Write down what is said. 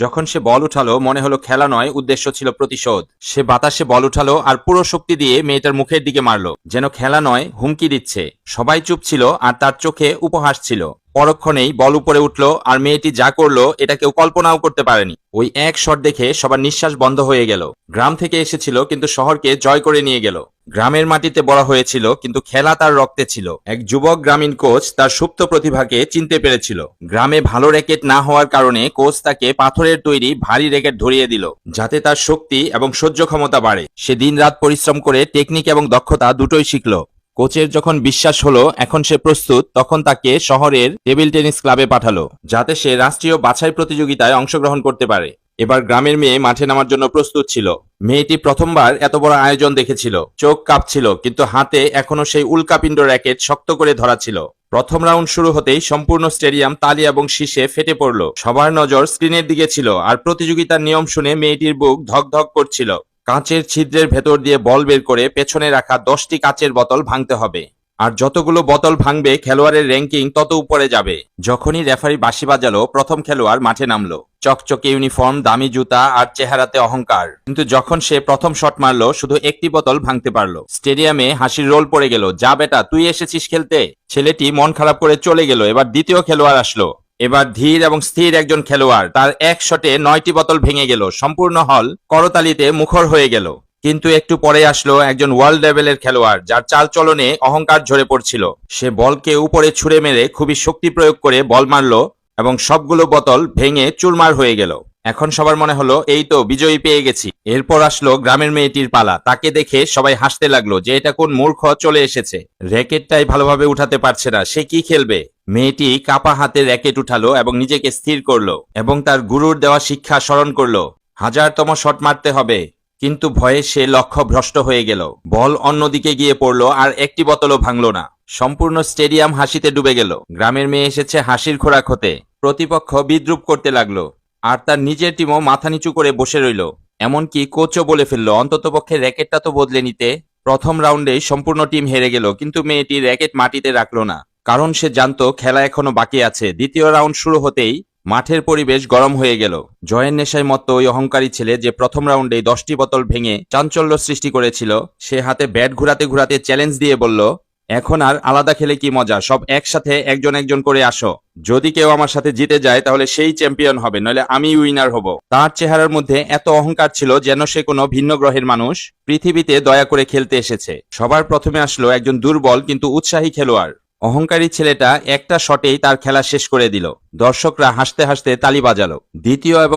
যখন সে বল উঠালো মনে হলো খেলা নয়, উদ্দেশ্য ছিল প্রতিশোধ। সে বাতাসে বল উঠালো আর পুরো শক্তি দিয়ে মেয়েটার মুখের দিকে মারলো, যেন খেলা নয় হুমকি দিচ্ছে। সবাই চুপ ছিল আর তার চোখে উপহাস ছিল। পরক্ষণেই বল উপরে উঠলো আর মেয়েটি যা করলো এটা কেউ কল্পনাও করতে পারেনি। ওই এক শট দেখে সবার নিঃশ্বাস বন্ধ হয়ে গেল। গ্রাম থেকে এসেছিল কিন্তু শহরকে জয় করে নিয়ে গেল। গ্রামের মাটিতে বড় হয়েছিল কিন্তু খেলা তার রক্তে ছিল। এক যুবক গ্রামীণ কোচ তার সুপ্ত প্রতিভাকে চিনতে পেরেছিল। গ্রামে ভালো র্যাকেট না হওয়ার কারণে কোচ তাকে পাথরের তৈরি ভারী র্যাকেট ধরিয়ে দিল, যাতে তার শক্তি এবং সহ্য ক্ষমতা বাড়ে। সে দিনরাত পরিশ্রম করে টেকনিক এবং দক্ষতা দুটোই শিখল। কোচের যখন বিশ্বাস হলো এখন সে প্রস্তুত, তখন তাকে শহরের টেবিল টেনিস ক্লাবে পাঠালো, যাতে সে রাষ্ট্রীয় বাছাই প্রতিযোগিতায় অংশগ্রহণ করতে পারে। এবার গ্রামের মেয়ে মাঠে নামার জন্য প্রস্তুত ছিল। মেয়েটি প্রথমবার এত বড় আয়োজন দেখেছিল। চোখ কাঁপছিল কিন্তু হাতে এখনো সেই উল্কাপিণ্ড র্যাকেট শক্ত করে ধরা ছিল। প্রথম রাউন্ড শুরু হতেই সম্পূর্ণ স্টেডিয়াম তালি এবং শীষে ফেটে পড়ল। সবার নজর স্ক্রিনের দিকে ছিল আর প্রতিযোগিতার নিয়ম শুনে মেয়েটির বুক ধকধক করছিল। কাঁচের ছিদ্রের ভেতর দিয়ে বল বের করে পেছনে রাখা 10টি কাঁচের বোতল ভাঙতে হবে, আর যতগুলো বোতল ভাঙবে খেলোয়াড়ের র্যাঙ্কিং তত উপরে যাবে। যখনই রেফারি বাঁশি বাজালো প্রথম খেলোয়াড় মাঠে নামলো। চকচকে ইউনিফর্ম, দামি জুতা আর চেহারাতে অহংকার। কিন্তু যখন সে প্রথম শট মারলো শুধু একটি বোতল ভাঙতে পারলো। স্টেডিয়ামে হাসির রোল পড়ে গেল। যা বেটা, তুই এসেছিস খেলতে। ছেলেটি মন খারাপ করে চলে গেল। এবার দ্বিতীয় খেলোয়াড় আসলো। এবার ধীর এবং স্থির একজন খেলোয়াড়। তার এক শটে 9টি বোতল ভেঙে গেল। সম্পূর্ণ হল করতালিতে মুখর হয়ে গেল। কিন্তু একটু পরে আসলো একজন ওয়ার্ল্ড লেভেলের খেলোয়াড়, যার চাল চলনে অহংকার ঝরে পড়ছিল। সে বলকে উপরে ছুঁড়ে মেরে খুবই শক্তি প্রয়োগ করে বল মারলো এবং সবগুলো বোতল ভেঙে চুরমার হয়ে গেল। এখন সবার মনে হলো এই তো বিজয়ী পেয়ে গেছি। এরপর আসলো গ্রামের মেয়েটির পালা। তাকে দেখে সবাই হাসতে লাগলো যে এটা কোন মূর্খ চলে এসেছে, র্যাকেটটাই ভালোভাবে উঠাতে পারছে না, সে কি খেলবে। মেয়েটি কাপা হাতে র্যাকেট উঠালো এবং নিজেকে স্থির করলো এবং তার গুরুর দেওয়া শিক্ষা স্মরণ করলো। হাজারতম শট মারতে হবে। কিন্তু ভয়ে সে লক্ষ্য ভ্রষ্ট হয়ে গেল। বল অন্যদিকে গিয়ে পড়লো আর একটি বোতলও ভাঙলো না। সম্পূর্ণ স্টেডিয়াম হাসিতে ডুবে গেল। গ্রামের মেয়ে এসেছে হাসির খোরাক হতে। প্রতিপক্ষ বিদ্রুপ করতে লাগলো আর তার নিজের টিমও মাথা নিচু করে বসে রইল। এমনকি কোচও বলে ফেললো অন্ততপক্ষে র্যাকেটটা তো বদলে নিতে। প্রথম রাউন্ডেই সম্পূর্ণ টিম হেরে গেল, কিন্তু মেয়েটি র্যাকেট মাটিতে রাখলো না, কারণ সে জানতো খেলা এখনো বাকি আছে। দ্বিতীয় রাউন্ড শুরু হতেই মাঠের পরিবেশ গরম হয়ে গেল। জয়ের নেশায় মত্ত ওই অহংকারী ছেলে যে প্রথম রাউন্ডে 10টি বোতল ভেঙে চাঞ্চল্য সৃষ্টি করেছিল, সে হাতে ব্যাট ঘুরাতে ঘুরাতে চ্যালেঞ্জ দিয়ে বলল, এখন আর আলাদা খেলে কি মজা, সব একসাথে একজন একজন করে আসো। যদি কেউ আমার সাথে জিতে যায় তাহলে সেই চ্যাম্পিয়ন হবে, নইলে আমি উইনার হব। তার চেহারার মধ্যে এত অহংকার ছিল যেন সে কোনো ভিন্ন গ্রহের মানুষ, পৃথিবীতে দয়া করে খেলতে এসেছে। সবার প্রথমে আসলো একজন দুর্বল কিন্তু উৎসাহী খেলোয়াড়। অহংকারী ছেলেটা একটা শটেই তার খেলা শেষ করে দিল। দর্শকরা হাসতে হাসতে তালি বাজালো। দ্বিতীয় এবং